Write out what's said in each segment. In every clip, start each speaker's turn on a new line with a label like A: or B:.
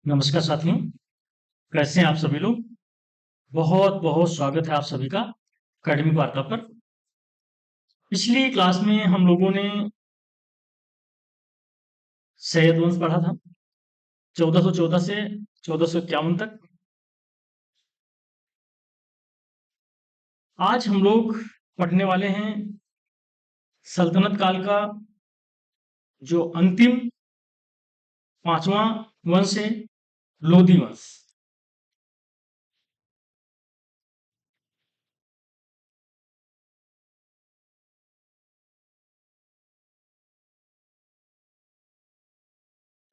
A: नमस्कार साथियों, कैसे हैं आप सभी लोग? बहुत बहुत स्वागत है आप सभी का अकेडमिक वार्ता पर। पिछली क्लास में हम लोगों ने सैयद वंश पढ़ा था 1414 से 1451 तक। आज हम लोग पढ़ने वाले हैं सल्तनत काल का जो अंतिम पांचवा वंश है, लोधी वंश।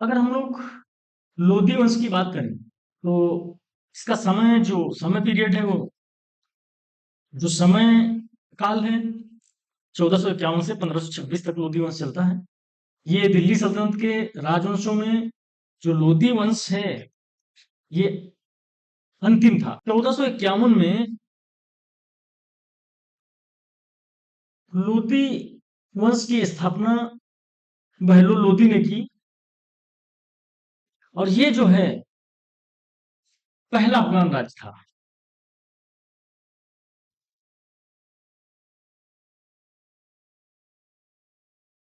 A: अगर हम लोग लोधी वंश की बात करें तो इसका जो समय पीरियड है वो जो समय काल है 1451 से 1526 तक लोधी वंश चलता है। ये दिल्ली सल्तनत के राजवंशों में जो लोधी वंश है ये अंतिम था। 1451 में लोधी वंश की स्थापना बहलोल लोधी ने की और ये जो है पहला अफगान राज्य था।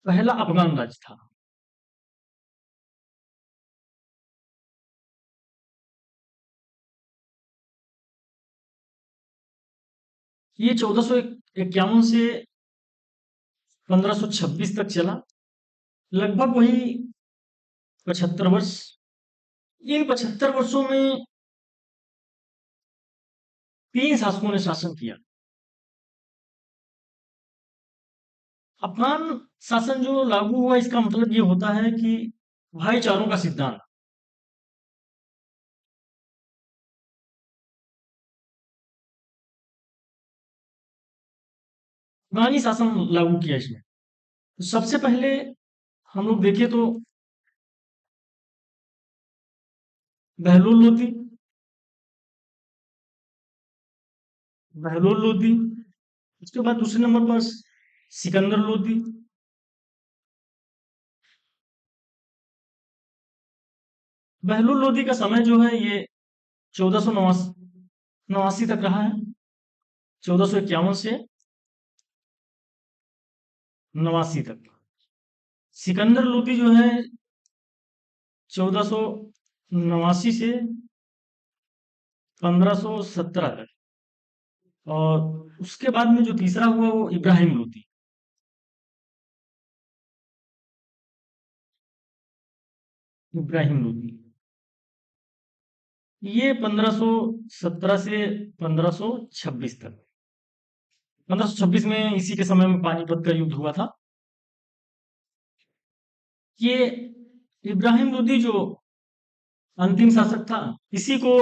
A: पहला अफगान राज्य था। ये 1451 से 1526 तक चला, लगभग वही 75 वर्ष। इन 75 वर्षों में तीन शासकों ने शासन किया। अफगान शासन जो लागू हुआ इसका मतलब ये होता है कि भाईचारों का सिद्धांत। अफगानी शासन लागू किया इसमें। तो सबसे पहले हम लोग देखें तो बहलोल लोधी, बहलोल लोधी। उसके बाद दूसरे नंबर पर सिकंदर लोधी। बहलोल लोधी का समय जो है ये 1489 तक रहा है। 1451 से 89 तक। सिकंदर लोधी जो है 1489 से 1517 तक। और उसके बाद में जो तीसरा हुआ वो इब्राहिम लोधी। इब्राहिम लोधी ये 1517 से 1526 तक। 1526 में इसी के समय में पानीपत का युद्ध हुआ था। ये इब्राहिम लोदी जो अंतिम शासक था, इसी को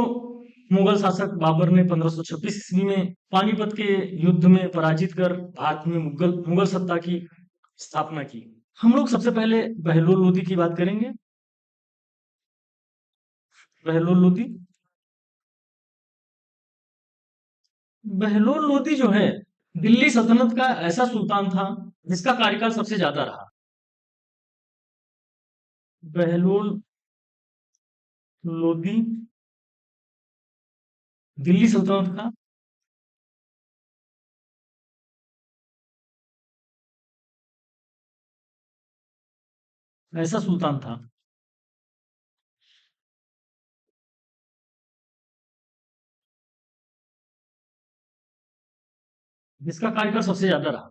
A: मुगल शासक बाबर ने 1526 ईस्वी में पानीपत के युद्ध में पराजित कर भारत में मुगल मुगल सत्ता की स्थापना की। हम लोग सबसे पहले बहलोल लोदी की बात करेंगे। बहलोल लोदी, बहलोल लोदी जो है दिल्ली सल्तनत का ऐसा सुल्तान था जिसका कार्यकाल सबसे ज्यादा रहा। बहलोल लोदी दिल्ली सल्तनत का ऐसा सुल्तान था जिसका कार्यकाल सबसे ज्यादा रहा।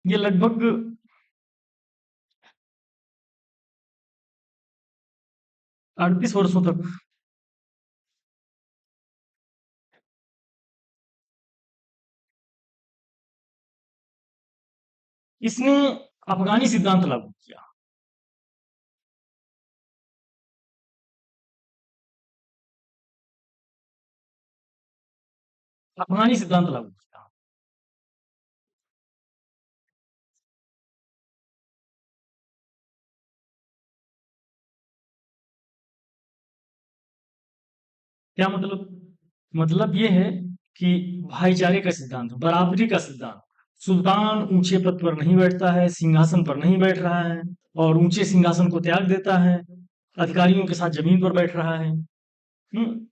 A: ये लगभग 38 वर्षों तक। इसने अफगानी सिद्धांत लागू किया। अफगानी सिद्धांत लागू किया। क्या मतलब ये है कि भाईचारे का सिद्धांत, बराबरी का सिद्धांत। सुल्तान ऊंचे पद पर नहीं बैठता है, सिंहासन पर नहीं बैठ रहा है और ऊंचे सिंहासन को त्याग देता है, अधिकारियों के साथ जमीन पर बैठ रहा है। हम्म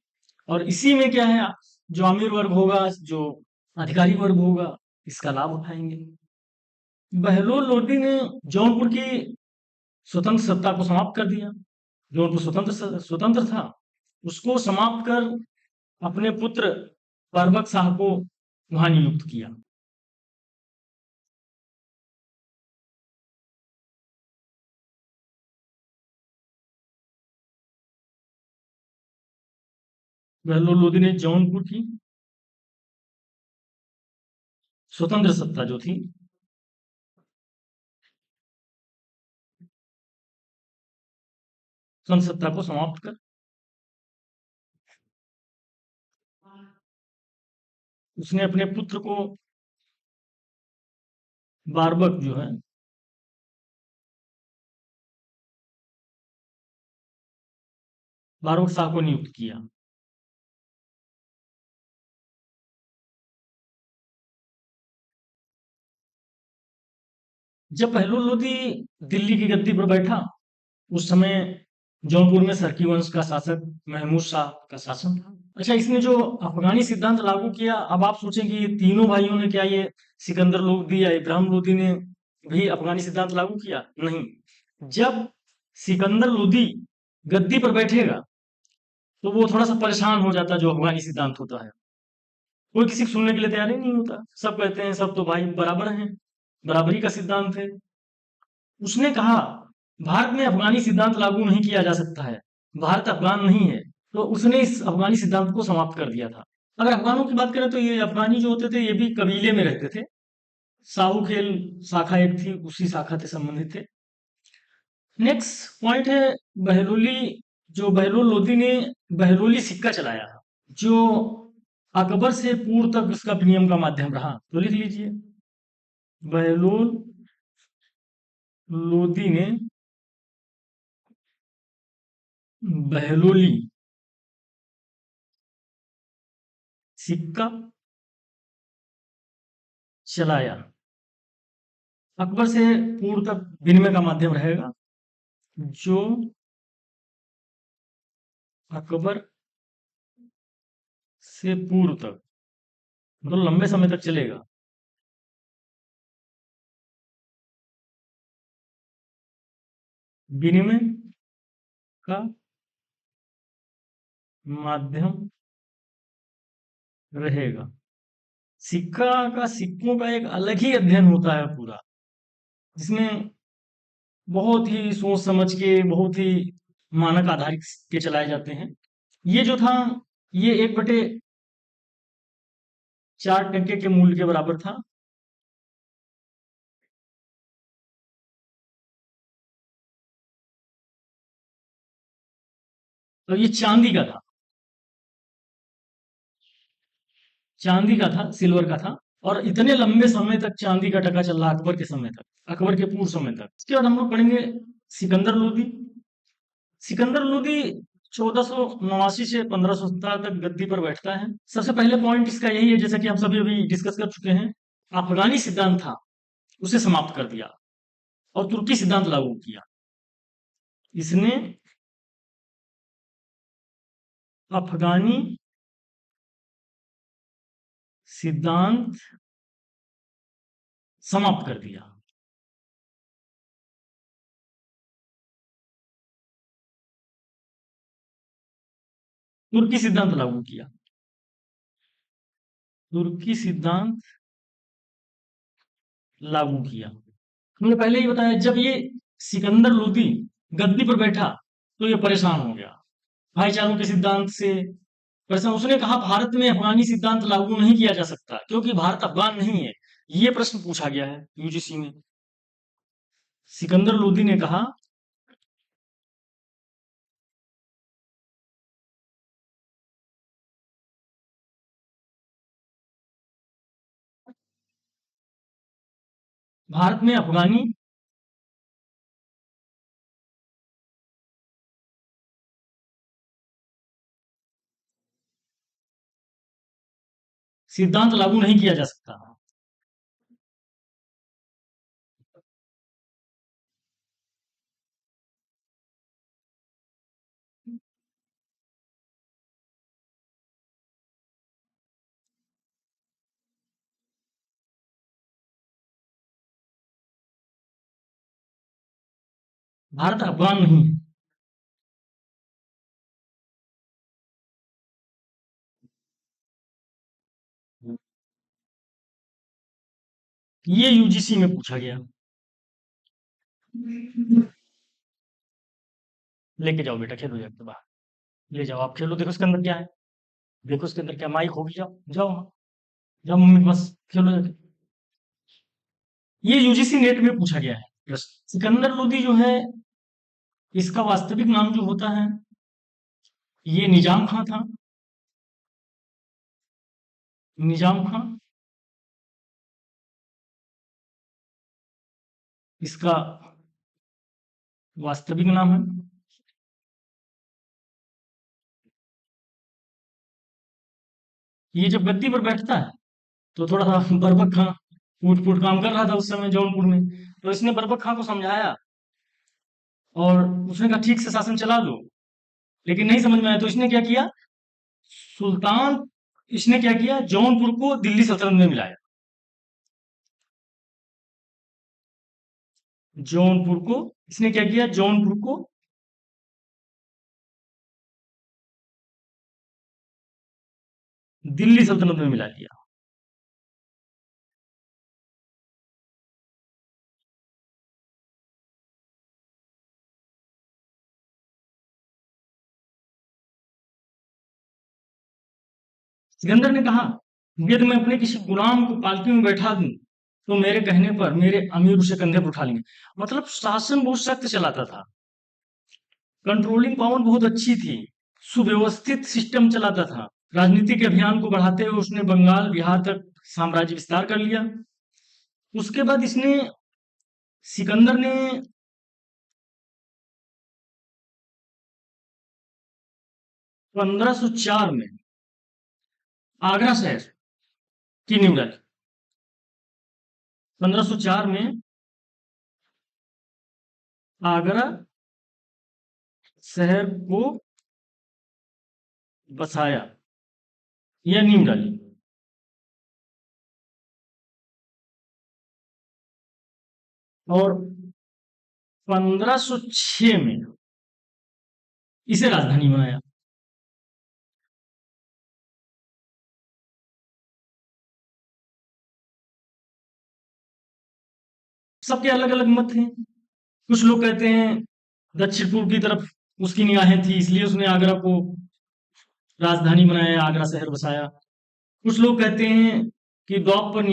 A: और इसी में क्या है, जो अमीर वर्ग होगा, जो अधिकारी वर्ग होगा, इसका लाभ उठाएंगे। बहलोल लोदी ने जौनपुर की स्वतंत्र सत्ता को समाप्त कर दिया। जौनपुर स्वतंत्र था, उसको समाप्त कर अपने पुत्र परबत शाह को वहां नियुक्त किया। बहलोल लोदी ने जौनपुर की स्वतंत्र सत्ता जो थी, स्वतंत्र सत्ता को समाप्त कर उसने अपने पुत्र को बारबक जो है, बारबक शाह को नियुक्त किया। जब बहलोल लोदी दिल्ली की गद्दी पर बैठा, उस समय जौनपुर में सरकी वंश का शासक महमूद शाह का शासन था। अच्छा, इसने जो अफगानी सिद्धांत लागू किया, अब आप सोचें कि ये तीनों भाइयों ने, क्या ये सिकंदर लोदी या इब्राहिम लोदी ने भी अफगानी सिद्धांत लागू किया? नहीं। जब सिकंदर लोदी गद्दी पर बैठेगा तो वो थोड़ा सा परेशान हो जाता, जो अफगानी सिद्धांत होता है। कोई किसी को सुनने के लिए तैयार ही नहीं होता, सब कहते हैं सब तो भाई बराबर हैं, बराबरी का सिद्धांत है। उसने कहा भारत में अफगानी सिद्धांत लागू नहीं किया जा सकता है, भारत अफगान नहीं है। तो उसने इस अफगानी सिद्धांत को समाप्त कर दिया था। अगर अफगानों की बात करें तो ये अफगानी जो होते थे, ये भी कबीले में रहते थे। साहू खेल शाखा एक थी, उसी शाखा से संबंधित थे। नेक्स्ट पॉइंट है बहलोली। जो बहलोल लोदी ने बहलोली सिक्का चलाया, जो अकबर से पूर्व तक उसका विनिमय का माध्यम रहा, तो लिख लीजिए, बहलोल लोदी ने बहलोली सिक्का चलाया, अकबर से पूर्व तक विनिमय का माध्यम रहेगा, जो अकबर से पूर्व तक, मतलब लंबे समय तक चलेगा। विनिमय का माध्यम रहेगा। सिक्का का, सिक्कों का एक अलग ही अध्ययन होता है पूरा, जिसमें बहुत ही सोच समझ के, बहुत ही मानक आधारित के चलाए जाते हैं। ये जो था, ये 1/4 टके के मूल्य के बराबर था। तो ये चांदी का था, चांदी का था, सिल्वर का था। और इतने लंबे समय तक चांदी का टका चल रहा, अकबर के समय तक, अकबर के पूर्व समय तक। इसके बाद हम लोग पढ़ेंगे सिकंदर लोदी। सिकंदर लोदी 1489 से 1517 तक गद्दी पर बैठता है। सबसे पहले पॉइंट इसका यही है, जैसा कि हम सभी अभी डिस्कस कर चुके हैं, अफगानी सिद्धांत था, उसे समाप्त कर दिया और तुर्की सिद्धांत लागू किया। इसने अफगानी सिद्धांत समाप्त कर दिया। तुर्की सिद्धांत लागू किया। तुर्की सिद्धांत लागू किया। हमने पहले ही बताया, जब ये सिकंदर लोदी गद्दी पर बैठा तो ये परेशान हो गया, भाईचारों के सिद्धांत से परेशान। उसने कहा भारत में अफगानी सिद्धांत लागू नहीं किया जा सकता, क्योंकि भारत अफगान नहीं है। ये प्रश्न पूछा गया है यूजीसी में। सिकंदर लोदी ने कहा भारत में अफगानी सिद्धांत लागू नहीं किया जा सकता। भारत अफगान नहीं। ये यूजीसी में पूछा गया। लेके जाओ बेटा, खेलो जाके बाहर। ले जाओ, आप खेलो, देखो इसके अंदर क्या है। देखो इसके अंदर क्या, माइक होगी, जाओ जाओ वहाँ। जाओ मम्मी के पास, खेलो जाके। ये यूजीसी नेट में पूछा गया है प्रश्न। सिकंदर लोदी जो है, इसका वास्तविक नाम जो होता है, ये निजाम खां था। निजाम खां इसका वास्तविक नाम है। ये जब गद्दी पर बैठता है तो थोड़ा सा बरबक खां फूट फूट काम कर रहा था उस समय जौनपुर में। तो इसने बरबक खां को समझाया और उसने कहा ठीक से शासन चला लो, लेकिन नहीं समझ में आया तो इसने क्या किया, सुल्तान इसने क्या किया, जौनपुर को दिल्ली सल्तनत में मिलाया। जौनपुर को इसने क्या किया, जौनपुर को दिल्ली सल्तनत में मिला दिया। सिकंदर ने कहा, यदि मैं अपने किसी गुलाम को पालकी में बैठा दूं तो मेरे कहने पर मेरे अमीर उसे कंधे पर उठा लेंगे। मतलब शासन बहुत सख्त चलाता था, कंट्रोलिंग पावर बहुत अच्छी थी, सुव्यवस्थित सिस्टम चलाता था। राजनीतिक अभियान को बढ़ाते हुए उसने बंगाल बिहार तक साम्राज्य विस्तार कर लिया। उसके बाद इसने सिकंदर ने 1504 में आगरा शहर की नींव डाली। 1504 में आगरा शहर को बसाया या नींव डाली। और 1506 में इसे राजधानी बनाया। सबके अलग अलग मत हैं। कुछ लोग कहते हैं दक्षिण पूर्व की तरफ उसकी निगाहें थी, इसलिए उसने आगरा को राजधानी बनाया, आगरा शहर बसाया। कुछ लोग कहते हैं कि द्वीप पर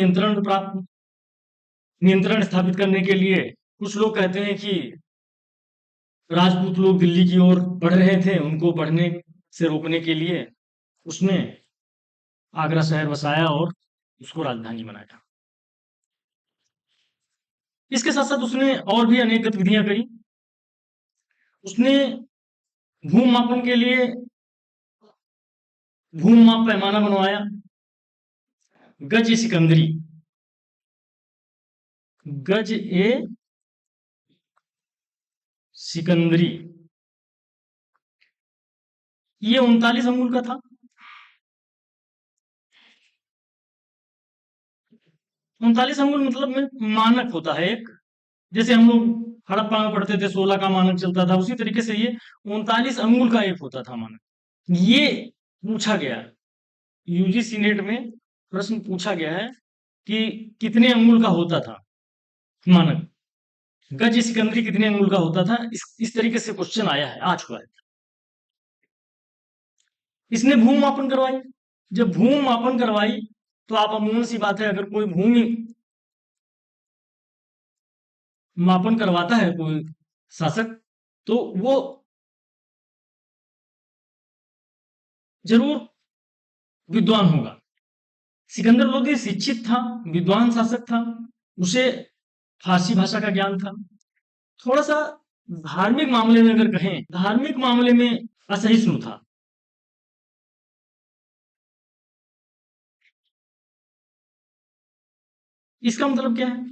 A: नियंत्रण स्थापित करने के लिए। कुछ लोग कहते हैं कि राजपूत लोग दिल्ली की ओर बढ़ रहे थे, उनको बढ़ने से रोकने के लिए उसने आगरा शहर बसाया और उसको राजधानी बनाया। इसके साथ साथ उसने और भी अनेक गतिविधियां करी। उसने भूमि मापन के लिए भूमि माप पैमाना बनवाया, गज ए सिकंदरी। गज ए सिकंदरी ये 39 अंगुल का था। 39 अंगुल मतलब में मानक होता है एक, जैसे हम लोग हड़प्पा में पढ़ते थे 16 का मानक चलता था, उसी तरीके से ये 39 अंगुल का एक होता था मानक। ये पूछा गया यूजीसी नेट में, प्रश्न पूछा गया है कि कितने अंगुल का होता था मानक, गज सिकंदरी कितने अंगुल का होता था। इस तरीके से क्वेश्चन आया है, आ चुका है। इसने भूमि मापन करवाई। जब भूमि मापन करवाई तो आप अमूमन सी बात है, अगर कोई भूमि मापन करवाता है कोई शासक तो वो जरूर विद्वान होगा। सिकंदर लोदी शिक्षित था, विद्वान शासक था, उसे फारसी भाषा का ज्ञान था। थोड़ा सा धार्मिक मामले में अगर कहें, धार्मिक मामले में असहिष्णु था। इसका मतलब क्या है?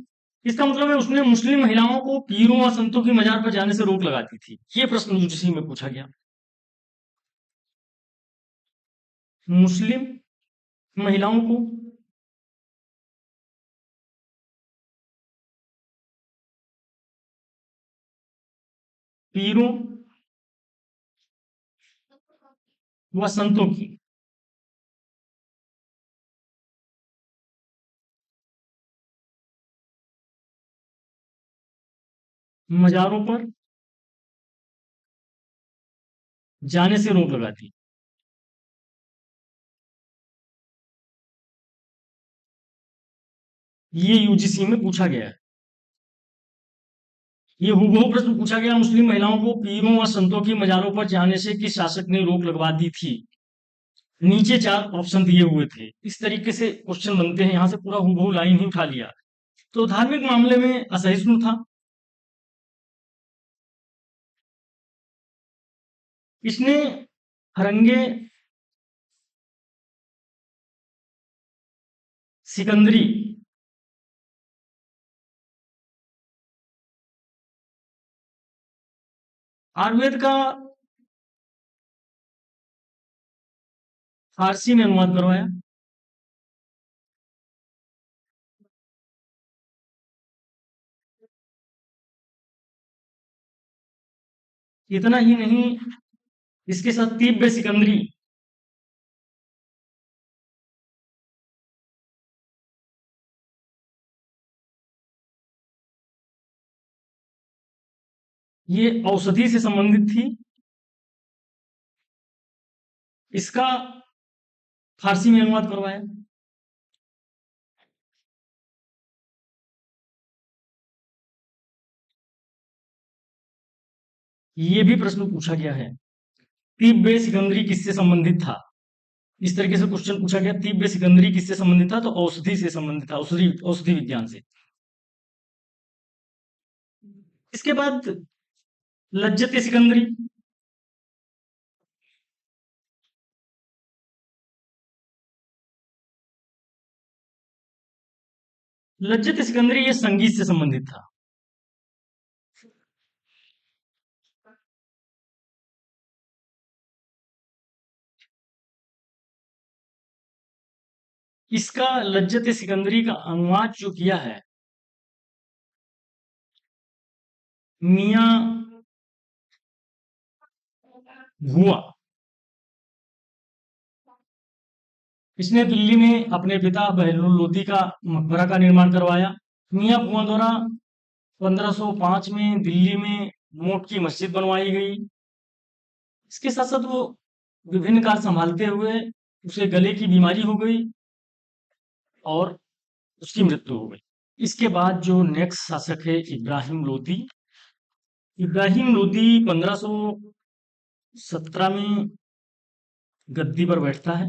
A: इसका मतलब है उसने मुस्लिम महिलाओं को पीरों और संतों की मजार पर जाने से रोक लगा दी थी। ये प्रश्न यूजीसी में पूछा गया। मुस्लिम महिलाओं को पीरों व संतों की मजारों पर जाने से रोक लगा दी। ये यूजीसी में पूछा गया है। ये हूबहू प्रश्न पूछा गया, मुस्लिम महिलाओं को पीरों व संतों की मजारों पर जाने से किस शासक ने रोक लगवा दी थी? नीचे चार ऑप्शन दिए हुए थे। इस तरीके से क्वेश्चन बनते हैं, यहां से पूरा हूबहू लाइन ही उठा लिया। तो धार्मिक मामले में असहिष्णु था। इसने फरंगे सिकंदरी आयुर्वेद का फारसी में अनुवाद करवाया। इतना ही नहीं, इसके साथ तीव्र सिकंदरी ये औषधि से संबंधित थी। इसका फारसी में अनुवाद करवाया। ये भी प्रश्न पूछा गया है, तीव्र सिकंदरी किससे संबंधित था? इस तरीके से क्वेश्चन पूछा गया, तीव्र सिकंदरी किससे संबंधित था? तो औषधि से संबंधित था, औषधि औषधि विज्ञान से। इसके बाद लज्जत सिकंदरी। लज्जत सिकंदरी ये संगीत से संबंधित था। इसका लज्जत सिकंदरी का अनुवाद जो किया है मियां हुआ। इसने दिल्ली में अपने पिता बहलुल लोदी का मकबरा का निर्माण करवाया। मियां कुआं द्वारा 1505 में दिल्ली में मोट की मस्जिद बनवाई गई। इसके साथ साथ वो विभिन्न कार्य संभालते हुए उसे गले की बीमारी हो गई और उसकी मृत्यु हो गई। इसके बाद जो नेक्स्ट शासक है इब्राहिम लोदी। इब्राहिम लोदी 1517 में गद्दी पर बैठता है।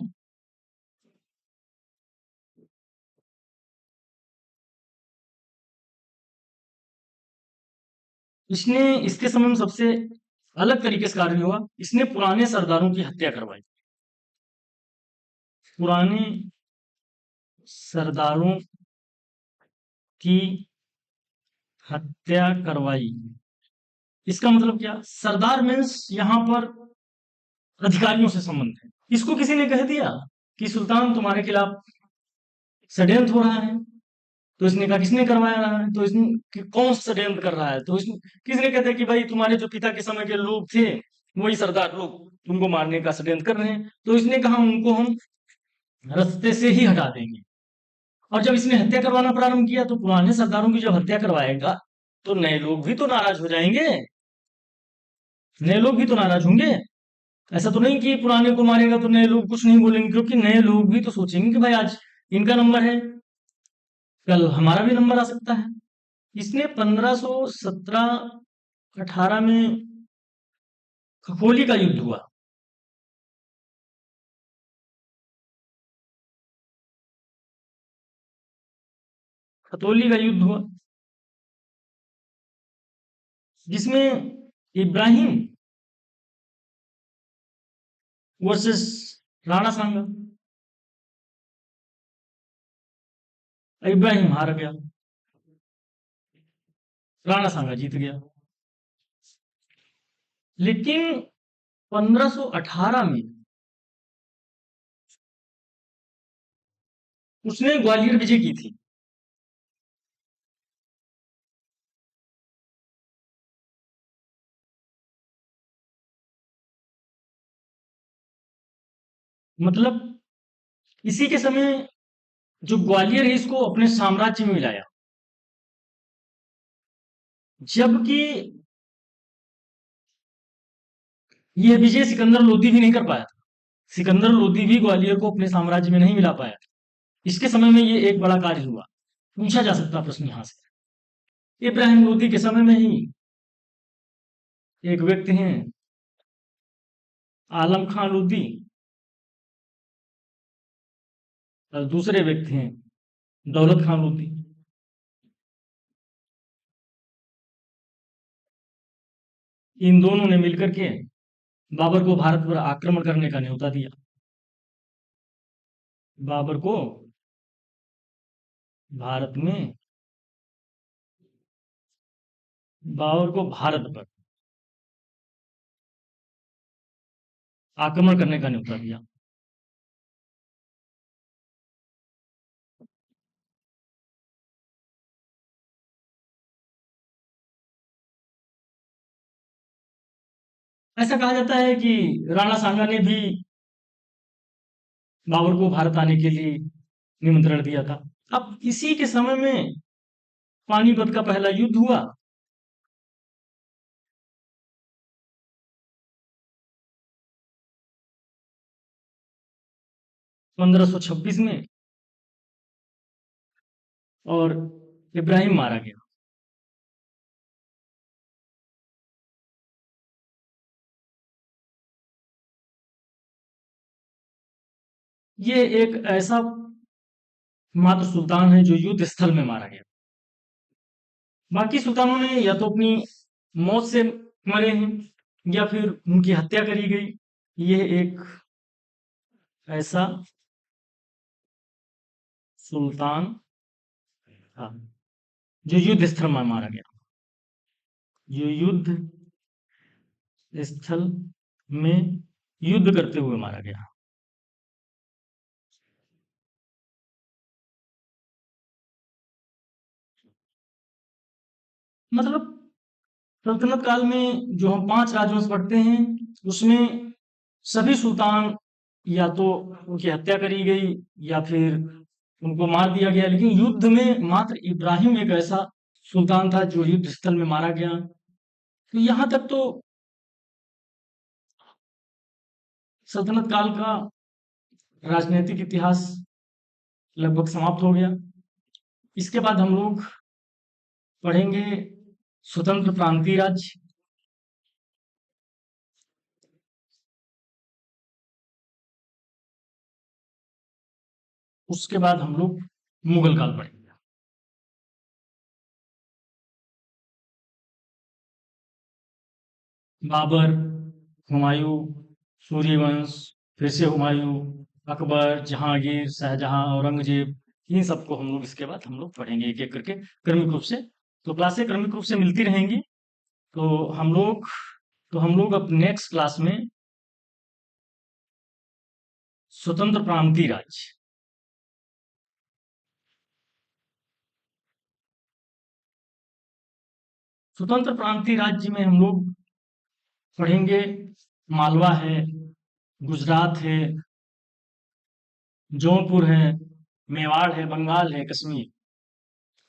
A: इसने इसके समय में सबसे अलग तरीके से कार्य हुआ, इसने पुराने सरदारों की हत्या करवाई। पुराने सरदारों की हत्या करवाई। इसका मतलब क्या? सरदार मीन्स यहाँ पर अधिकारियों से संबंध है। इसको किसी ने कह दिया कि सुल्तान तुम्हारे खिलाफ षड्यंत्र हो रहा है, तो इसने कहा किसने करवाया रहा है? तो इसने कौन षड्यंत्र कर रहा है? तो इसने किसने कहता है कि भाई तुम्हारे जो पिता के समय के लोग थे वही सरदार लोग तुमको मारने का षड्यंत्र कर रहे हैं। तो इसने कहा उनको हम रास्ते से ही हटा देंगे। और जब इसने हत्या करवाना प्रारंभ किया तो पुराने सरदारों की जब हत्या करवाएगा तो नए लोग भी तो नाराज हो जाएंगे। नए लोग भी तो नाराज होंगे। ऐसा तो नहीं कि पुराने को मारेगा तो नए लोग कुछ नहीं बोलेंगे, क्योंकि नए लोग भी तो सोचेंगे कि भाई आज इनका नंबर है, कल हमारा भी नंबर आ सकता है। इसने 1517-18 में खखोली का युद्ध हुआ। खतौली का युद्ध हुआ जिसमें इब्राहिम वर्सेस राणा सांगा। इब्राहिम हार गया, राणा सांगा जीत गया। लेकिन 1518 में उसने ग्वालियर विजय की थी। मतलब इसी के समय जो ग्वालियर है इसको अपने साम्राज्य में मिलाया, जबकि यह विजय सिकंदर लोदी भी नहीं कर पाया था। सिकंदर लोदी भी ग्वालियर को अपने साम्राज्य में नहीं मिला पाया। इसके समय में ये एक बड़ा कार्य हुआ। पूछा जा सकता प्रश्न यहां से। इब्राहिम लोदी के समय में ही एक व्यक्ति हैं आलम खां लोदी, और दूसरे व्यक्ति हैं दौलत खां लोदी। इन दोनों ने मिलकर के बाबर को भारत पर आक्रमण करने का न्योता दिया। बाबर को भारत में बाबर को भारत पर आक्रमण करने का न्योता दिया। ऐसा कहा जाता है कि राणा सांगा ने भी बाबर को भारत आने के लिए निमंत्रण दिया था। अब इसी के समय में पानीपत का पहला युद्ध हुआ। 1526 में, और इब्राहिम मारा गया। ये एक ऐसा मात्र सुल्तान है जो युद्ध स्थल में मारा गया। बाकी सुल्तानों ने या तो अपनी मौत से मरे हैं या फिर उनकी हत्या करी गई। यह एक ऐसा सुल्तान था जो युद्ध स्थल में मारा गया, जो युद्ध स्थल में युद्ध करते हुए मारा गया। मतलब सल्तनत काल में जो हम 5 राजवंश पढ़ते हैं उसमें सभी सुल्तान या तो उनकी हत्या करी गई या फिर उनको मार दिया गया, लेकिन युद्ध में मात्र इब्राहिम एक ऐसा सुल्तान था जो युद्ध स्थल में मारा गया। तो यहाँ तक तो सल्तनत काल का राजनीतिक इतिहास लगभग समाप्त हो गया। इसके बाद हम लोग पढ़ेंगे स्वतंत्र प्रांतीय राज्य। उसके बाद हम लोग मुगल काल पढ़ेंगे। बाबर, हुमायूं, सूर्यवंश, फिर से हुमायूं, अकबर, जहांगीर, शाहजहां, औरंगजेब, इन सबको हम लोग इसके बाद हम लोग पढ़ेंगे एक एक करके क्रमिक रूप से। तो क्लासें क्रमिक रूप से मिलती रहेंगी। तो हम लोग तो हम लोग अब नेक्स्ट क्लास में स्वतंत्र प्रांतीय राज्य, स्वतंत्र प्रांतीय राज्य में हम लोग पढ़ेंगे मालवा है, गुजरात है, जौनपुर है, मेवाड़ है, बंगाल है, कश्मीर।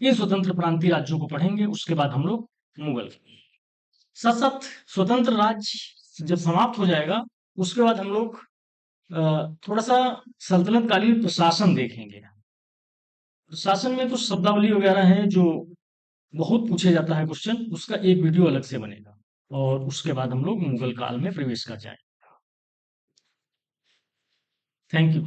A: ये स्वतंत्र प्रांतीय राज्यों को पढ़ेंगे। उसके बाद हम लोग मुगल। साथ साथ स्वतंत्र राज्य जब समाप्त हो जाएगा उसके बाद हम लोग थोड़ा सा सल्तनत कालीन प्रशासन देखेंगे। प्रशासन में कुछ शब्दावली वगैरह है जो बहुत पूछे जाता है क्वेश्चन, उसका एक वीडियो अलग से बनेगा। और उसके बाद हम लोग मुगल काल में प्रवेश कर जाएंगे। Thank you.